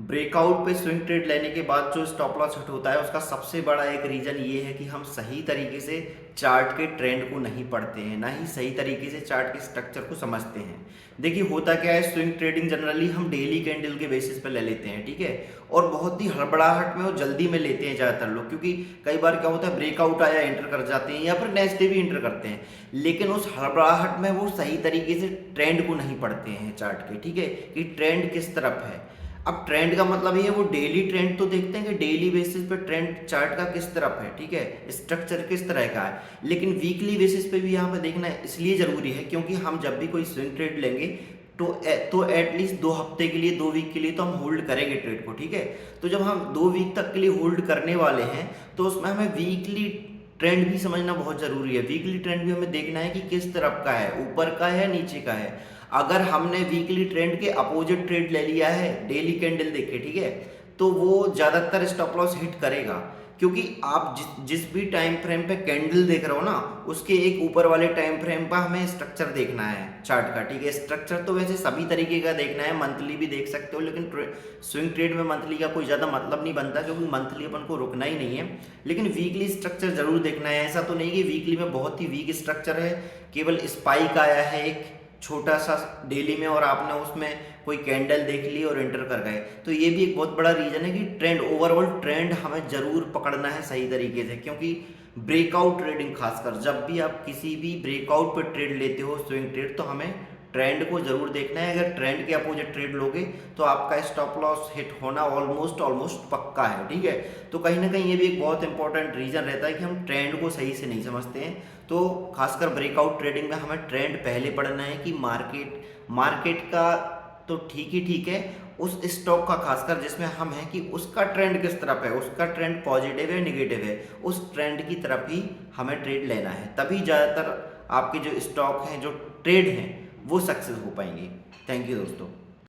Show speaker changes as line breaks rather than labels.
Breakout पे swing trade लेने के बाद जो स्टॉप लॉस हिट होता है उसका सबसे बड़ा एक रीज़न ये है कि हम सही तरीके से चार्ट के ट्रेंड को नहीं पढ़ते हैं, ना ही सही तरीके से चार्ट के स्ट्रक्चर को समझते हैं। देखिए होता क्या है, स्विंग ट्रेडिंग जनरली हम डेली कैंडल के बेसिस पे ले लेते हैं, ठीक है। और बहुत ही हड़बड़ाहट में और जल्दी में लेते हैं ज़्यादातर लोग, क्योंकि कई बार क्या होता है ब्रेकआउट आया एंटर कर जाते हैं या फिर नेक्स्ट डे भी एंटर करते हैं, लेकिन उस हड़बड़ाहट में वो सही तरीके से ट्रेंड को नहीं पढ़ते हैं चार्ट के, ठीक है, कि ट्रेंड किस तरफ है। अब ट्रेंड का मतलब ये है वो डेली ट्रेंड तो देखते हैं कि डेली बेसिस पे ट्रेंड चार्ट का किस तरफ है, ठीक है, स्ट्रक्चर किस तरह का है। लेकिन वीकली बेसिस पे भी यहाँ पे देखना इसलिए ज़रूरी है क्योंकि हम जब भी कोई स्विंग ट्रेड लेंगे तो एटलीस्ट 2 हफ्ते के लिए, 2 वीक के लिए तो हम होल्ड करेंगे ट्रेड को, ठीक है। तो जब हम 2 वीक तक के लिए होल्ड करने वाले हैं तो उसमें हमें वीकली ट्रेंड भी समझना बहुत ज़रूरी है। वीकली ट्रेंड भी हमें देखना है कि किस तरफ का है, ऊपर का है नीचे का है। अगर हमने वीकली ट्रेंड के अपोजिट ट्रेड ले लिया है डेली कैंडल देख के, ठीक है, तो वो ज़्यादातर स्टॉप लॉस हिट करेगा, क्योंकि आप जिस भी टाइम फ्रेम पे कैंडल देख रहे हो ना, उसके एक ऊपर वाले टाइम फ्रेम पर हमें स्ट्रक्चर देखना है चार्ट का, ठीक है। स्ट्रक्चर तो वैसे सभी तरीके का देखना है, मंथली भी देख सकते हो, लेकिन स्विंग ट्रेड में मंथली का कोई ज़्यादा मतलब नहीं बनता क्योंकि मंथली अपन को रुकना ही नहीं है। लेकिन वीकली स्ट्रक्चर जरूर देखना है। ऐसा तो नहीं कि वीकली में बहुत ही वीक स्ट्रक्चर है, केवल स्पाइक आया है एक छोटा सा डेली में और आपने उसमें कोई कैंडल देख ली और एंटर कर गए, तो ये भी एक बहुत बड़ा रीजन है कि ट्रेंड, ओवरऑल ट्रेंड हमें जरूर पकड़ना है सही तरीके से। क्योंकि ब्रेकआउट ट्रेडिंग, खासकर जब भी आप किसी भी ब्रेकआउट पर ट्रेड लेते हो स्विंग ट्रेड, तो हमें ट्रेंड को जरूर देखना है। अगर ट्रेंड के अपोजिट ट्रेड लोगे तो आपका स्टॉप लॉस हिट होना ऑलमोस्ट पक्का है, ठीक है। तो कहीं ना कहीं ये भी एक बहुत इंपॉर्टेंट रीजन रहता है कि हम ट्रेंड को सही से नहीं समझते हैं। तो खासकर ब्रेकआउट ट्रेडिंग में हमें ट्रेंड पहले पढ़ना है कि मार्केट का तो ठीक है, उस स्टॉक का खासकर जिसमें हम हैं कि उसका ट्रेंड किस तरफ है, उसका ट्रेंड पॉजिटिव है निगेटिव है, उस ट्रेंड की तरफ ही हमें ट्रेड लेना है। तभी ज़्यादातर आपके जो स्टॉक हैं, जो ट्रेड हैं, वो सक्सेस हो पाएंगे। थैंक यू दोस्तों।